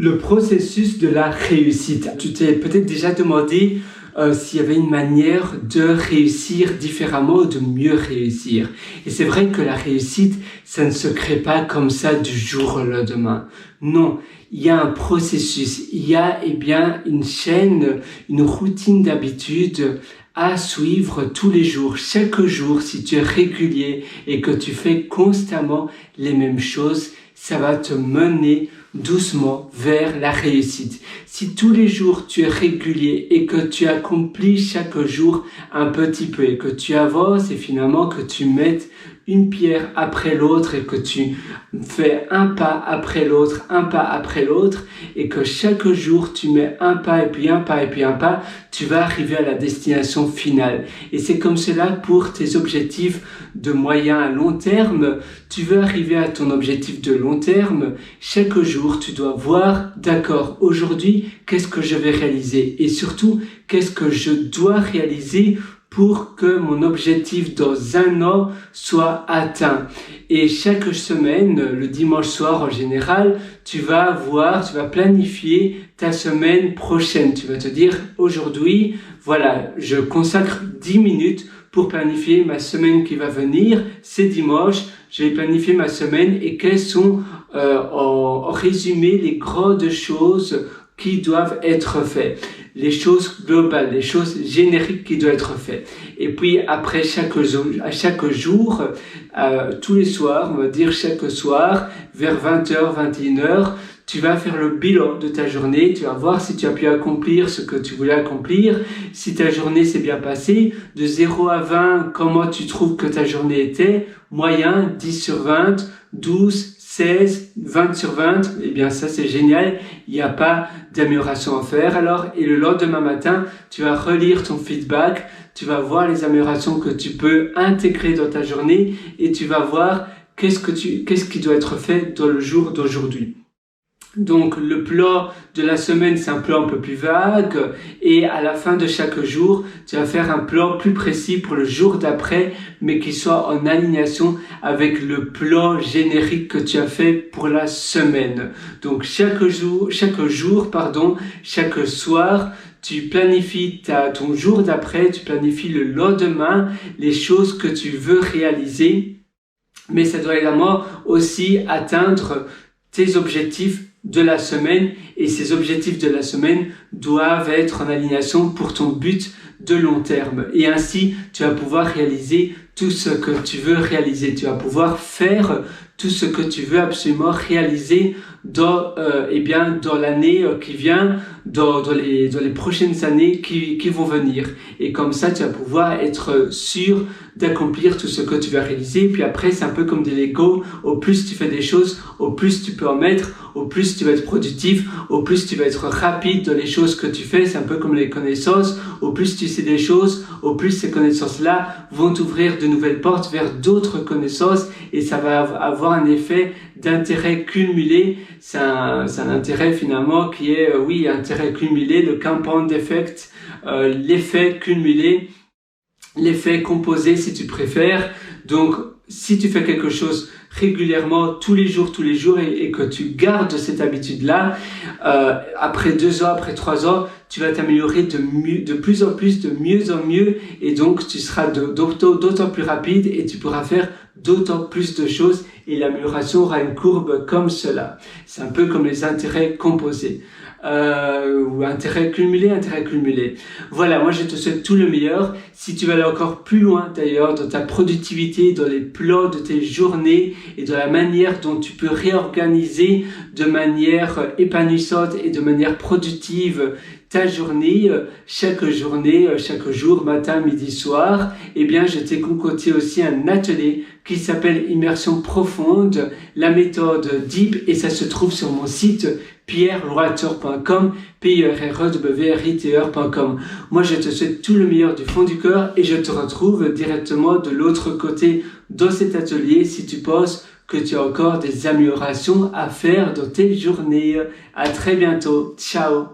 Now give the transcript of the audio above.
Le processus de la réussite. Tu t'es peut-être déjà demandé s'il y avait une manière de réussir différemment ou de mieux réussir. Et c'est vrai que la réussite, ça ne se crée pas comme ça du jour au lendemain. Non, il y a un processus, il y a une chaîne, une routine d'habitude à suivre tous les jours, chaque jour. Si tu es régulier et que tu fais constamment les mêmes choses, ça va te mener doucement vers la réussite. Si tous les jours tu es régulier et que tu accomplis chaque jour un petit peu et que tu avances et finalement que tu mettes une pierre après l'autre et que tu fais un pas après l'autre et que chaque jour tu mets un pas et puis un pas et puis un pas, tu vas arriver à la destination finale. Et c'est comme cela pour tes objectifs de moyen à long terme. Tu veux arriver à ton objectif de long terme, chaque jour tu dois voir, d'accord, aujourd'hui, qu'est-ce que je vais réaliser et surtout, qu'est-ce que je dois réaliser pour que mon objectif dans un an soit atteint. Et chaque semaine, le dimanche soir en général, tu vas planifier ta semaine prochaine. Tu vas te dire, aujourd'hui, voilà, je consacre 10 minutes pour planifier ma semaine qui va venir. C'est dimanche, je vais planifier ma semaine et quelles sont, en résumé, les grandes choses qui doivent être faites. Les choses globales, les choses génériques qui doivent être faites. Et puis après chaque jour, tous les soirs, on va dire chaque soir, vers 20h, 21h, tu vas faire le bilan de ta journée, tu vas voir si tu as pu accomplir ce que tu voulais accomplir, si ta journée s'est bien passée, de 0 à 20, comment tu trouves que ta journée était, moyen, 10 sur 20, 12, 16, 20 sur 20, eh bien ça c'est génial, il n'y a pas d'amélioration à faire alors. Et le lendemain matin, tu vas relire ton feedback, tu vas voir les améliorations que tu peux intégrer dans ta journée et tu vas voir qu'est-ce qui doit être fait dans le jour d'aujourd'hui. Donc le plan de la semaine, c'est un plan un peu plus vague et à la fin de chaque jour, tu vas faire un plan plus précis pour le jour d'après, mais qui soit en alignation avec le plan générique que tu as fait pour la semaine. Donc chaque soir, tu planifies ton jour d'après, tu planifies le lendemain, les choses que tu veux réaliser, mais ça doit également aussi atteindre tes objectifs de la semaine et ces objectifs de la semaine doivent être en alignation pour ton but de long terme et ainsi tu vas pouvoir réaliser tout ce que tu veux réaliser, tu vas pouvoir faire tout ce que tu veux absolument réaliser dans l'année qui vient, dans les prochaines années qui vont venir. Et comme ça, tu vas pouvoir être sûr d'accomplir tout ce que tu vas réaliser. Et puis après, c'est un peu comme des Lego. Au plus tu fais des choses, au plus tu peux en mettre, au plus tu vas être productif, au plus tu vas être rapide dans les choses que tu fais. C'est un peu comme les connaissances. Au plus tu sais des choses, au plus ces connaissances-là vont t'ouvrir de nouvelles portes vers d'autres connaissances et ça va avoir un effet d'intérêt cumulé. C'est un intérêt finalement qui est, intérêt cumulé, le compound effect, l'effet cumulé, l'effet composé si tu préfères. Donc, si tu fais quelque chose régulièrement, tous les jours et que tu gardes cette habitude-là, après 2 ans, après 3 ans, tu vas t'améliorer de plus en plus, de mieux en mieux et donc tu seras d'autant plus rapide et tu pourras faire d'autant plus de choses et l'amélioration aura une courbe comme cela. C'est un peu comme les intérêts composés. Ou intérêt cumulé. Voilà, moi je te souhaite tout le meilleur. Si tu veux aller encore plus loin d'ailleurs dans ta productivité, dans les plans de tes journées et dans la manière dont tu peux réorganiser de manière épanouissante et de manière productive ta journée, chaque jour, matin, midi, soir, eh bien, je t'ai concocté aussi un atelier qui s'appelle Immersion profonde, la méthode DEEP, et ça se trouve sur mon site pierrewriter.com, pierrewriter.com. Moi, je te souhaite tout le meilleur du fond du cœur et je te retrouve directement de l'autre côté dans cet atelier si tu penses que tu as encore des améliorations à faire dans tes journées. À très bientôt. Ciao.